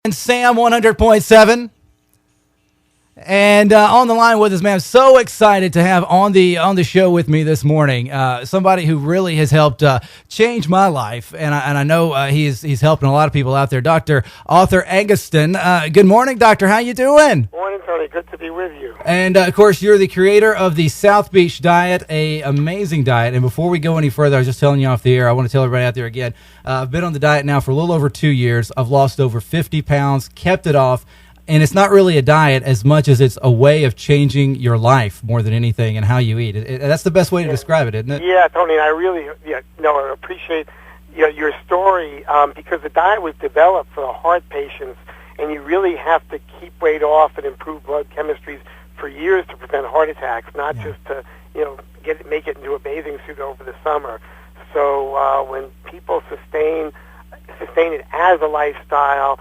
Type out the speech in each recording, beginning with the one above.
And Sam 100.7. And on the line with us, man, I'm so excited to have on the show with me this morning somebody who really has helped change my life, and I know he's helping a lot of people out there. Dr. Arthur Agatston. Good morning, Doctor. How you doing? Morning, Tony. Good to be with you. And of course, you're the creator of the South Beach Diet, a amazing diet. And before we go any further, I was just telling you off the air, I want to tell everybody out there again. I've been on the diet now for a little over 2 years. I've lost over 50 pounds, kept it off. And it's not really a diet as much as it's a way of changing your life more than anything and how you eat. That's the best way to describe it, isn't it? Yeah, Tony, I really I appreciate your story because the diet was developed for the heart patients, and you really have to keep weight off and improve blood chemistries for years to prevent heart attacks, not just to make it into a bathing suit over the summer. So when people sustain it as a lifestyle,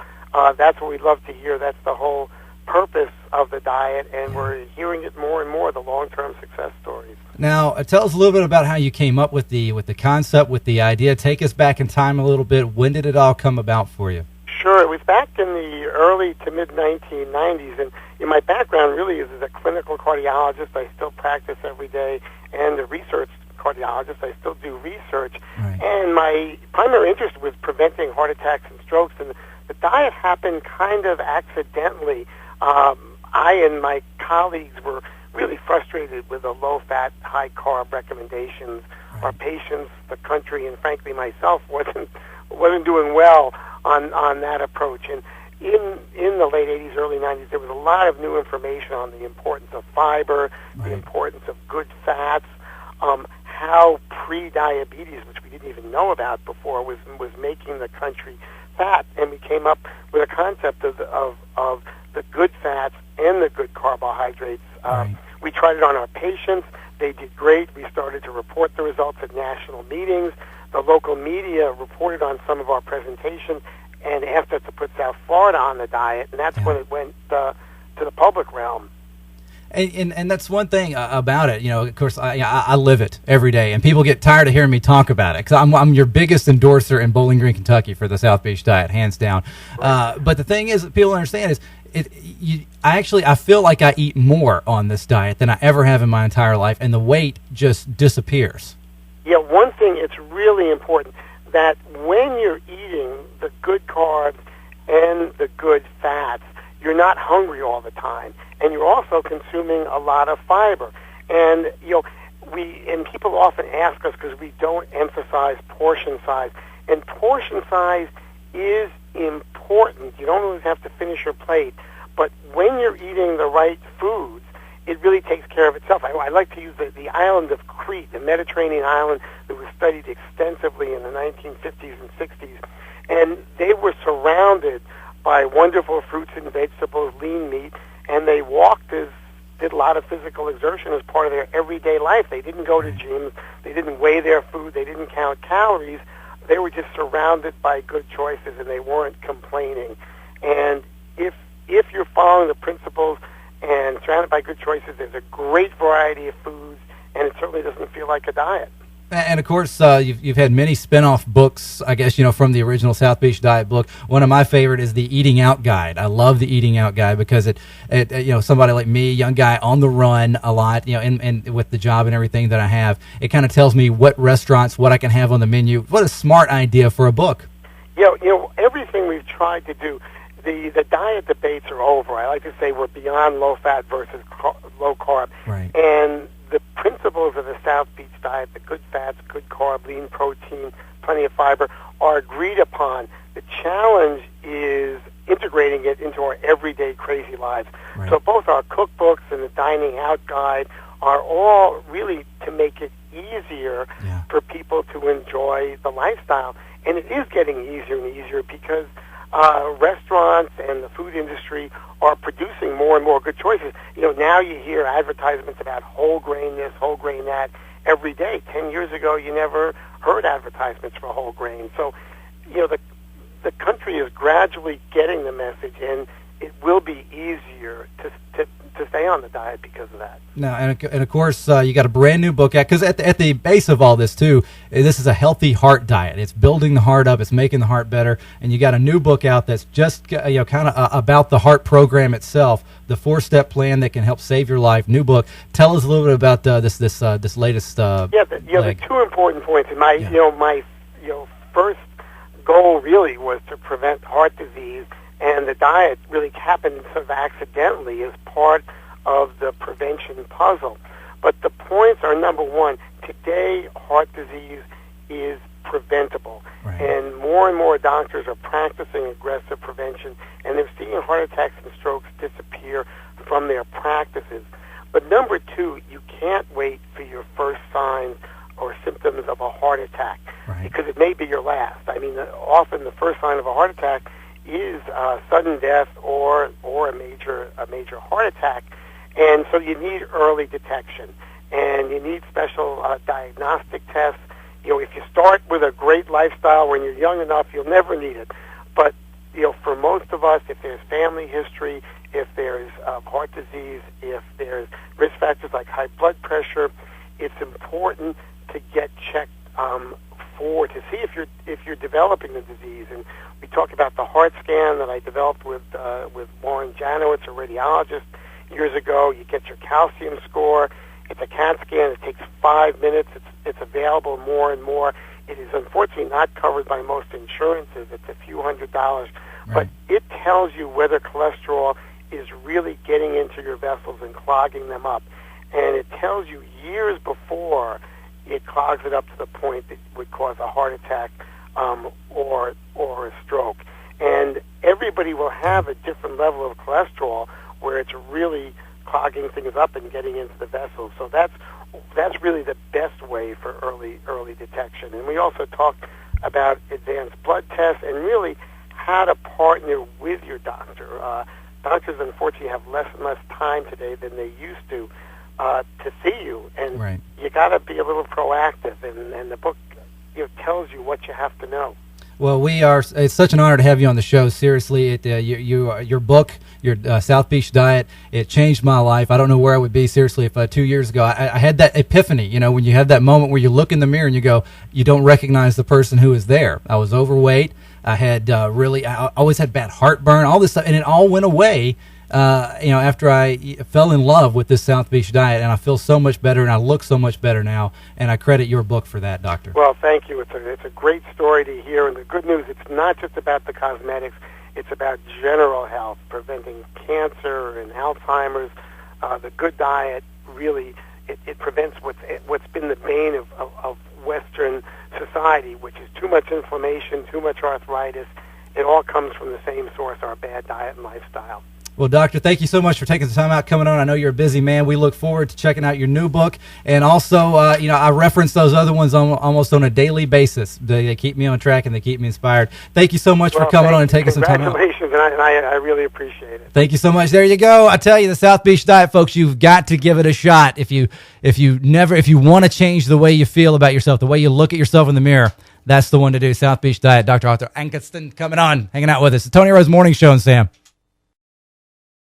that's what we'd love to hear. That's the whole purpose of the diet, and we're hearing it more and more, the long-term success stories. Now, tell us a little bit about how you came up with the concept, with the idea. Take us back in time a little bit. When did it all come about for you? Sure. It was back in the early to mid-1990s, and my background really is as a clinical cardiologist. I still practice every day, and a research cardiologist. I still do research, and my primary interest was preventing heart attacks and strokes, and the diet happened kind of accidentally. I and my colleagues were really frustrated with the low-fat, high-carb recommendations. Our patients, the country, and frankly myself wasn't doing well on that approach. And in the late 80s, early 90s, there was a lot of new information on the importance of fiber, the importance of good fats, how pre-diabetes, which we didn't even know about before, was making the country fat, and we came up with a concept of the good fats and the good carbohydrates. We tried it on our patients. They did great. We started to report the results at national meetings. The local media reported on some of our presentations and asked us to put South Florida on the diet, and that's when it went to the public realm. And that's one thing about it. Of course, I live it every day, and people get tired of hearing me talk about it because I'm your biggest endorser in Bowling Green, Kentucky for the South Beach Diet, hands down. But the thing is that people understand is I feel like I eat more on this diet than I ever have in my entire life, and the weight just disappears. Yeah, one thing, it's really important that when you're eating the good carbs and the good fats, you're not hungry all the time, and you're also consuming a lot of fiber. And people often ask us because we don't emphasize portion size, and portion size is important. You don't always have to finish your plate, but when you're eating the right foods, it really takes care of itself. I like to use the island of Crete, the Mediterranean island that was studied extensively in the 1950s and 60s, and they were surrounded by wonderful fruits and vegetables, lean meat, and they did a lot of physical exertion as part of their everyday life. They didn't go to gyms, they didn't weigh their food, they didn't count calories. They were just surrounded by good choices, and they weren't complaining. And if you're following the principles and surrounded by good choices, there's a great variety of foods, and it certainly doesn't feel like a diet. And of course, you've had many spin-off books, I guess, from the original South Beach Diet book. One of my favorite is the Eating Out Guide. I love the Eating Out Guide because it somebody like me, young guy on the run a lot, and with the job and everything that I have, it kind of tells me what restaurants, what I can have on the menu. What a smart idea for a book. Everything we've tried to do, the diet debates are over. I like to say we're beyond low-fat versus low-carb. Right. And the principles of the South Beach Diet, the good fats, good carb, lean protein, plenty of fiber, are agreed upon. The challenge is integrating it into our everyday crazy lives. Right. So both our cookbooks and the Dining Out Guide are all really to make it easier for people to enjoy the lifestyle. And it is getting easier and easier because restaurants and the food industry are producing more and more good choices. Now you hear advertisements about whole grain this, whole grain that every day. 10 years ago, you never heard advertisements for whole grain. So, the country is gradually getting the message, and it will be easier to stay on the diet because of that. Now, and of course, you got a brand new book out, because at the base of all this too, this is a healthy heart diet. It's building the heart up. It's making the heart better. And you got a new book out that's just kind of about the heart program itself, the 4-step plan that can help save your life. New book. Tell us a little bit about this latest. The two important points. And my first goal really was to prevent heart disease. And the diet really happened sort of accidentally as part of the prevention puzzle. But the points are, number one, today heart disease is preventable. Right. And more doctors are practicing aggressive prevention, and they're seeing heart attacks and strokes disappear from their practices. But number two, you can't wait for your first signs or symptoms of a heart attack, right, because it may be your last. I mean, often the first sign of a heart attack is sudden death or a major heart attack, and so you need early detection, and you need special diagnostic tests. If you start with a great lifestyle when you're young enough, you'll never need it. But for most of us, if there's family history, if there's heart disease, if there's risk factors like high blood pressure, it's important to get checked to see if you're developing the disease. And we talk about the heart scan that I developed with Lauren Janowitz, a radiologist, years ago. You get your calcium score. It's a CAT scan. It takes 5 minutes. It's available more and more. It is unfortunately not covered by most insurances. It's a few $100s. Right. But it tells you whether cholesterol is really getting into your vessels and clogging them up. And it tells you years before it clogs it up to the point that would cause a heart attack or a stroke. And everybody will have a different level of cholesterol where it's really clogging things up and getting into the vessels. So that's really the best way for early detection. And we also talked about advanced blood tests and really how to partner with your doctor. Doctors, unfortunately, have less and less time today than they used to see you, and right, you got to be a little proactive. And the book tells you what you have to know. Well, it's such an honor to have you on the show. Seriously, your book, your South Beach Diet, it changed my life. I don't know where I would be, seriously, if 2 years ago I had that epiphany, when you have that moment where you look in the mirror and you go, you don't recognize the person who is there. I was overweight. I had I always had bad heartburn, all this stuff, and it all went away after I fell in love with this South Beach diet, and I feel so much better, and I look so much better now, and I credit your book for that, Doctor. Well, thank you. It's a great story to hear, and the good news, it's not just about the cosmetics, it's about general health, preventing cancer and Alzheimer's. The good diet really, it prevents what's been the bane of Western society, which is too much inflammation, too much arthritis. It all comes from the same source, our bad diet and lifestyle. Well, Doctor, thank you so much for taking the time out coming on. I know you're a busy man. We look forward to checking out your new book. And also, I reference those other ones almost on a daily basis. They keep me on track and they keep me inspired. Thank you so much for coming on and taking some time out. Congratulations, and I really appreciate it. Thank you so much. There you go. I tell you, the South Beach Diet, folks, you've got to give it a shot. If you want to change the way you feel about yourself, the way you look at yourself in the mirror, that's the one to do. South Beach Diet. Dr. Arthur Agatston coming on, hanging out with us. The Tony Rose Morning Show and Sam.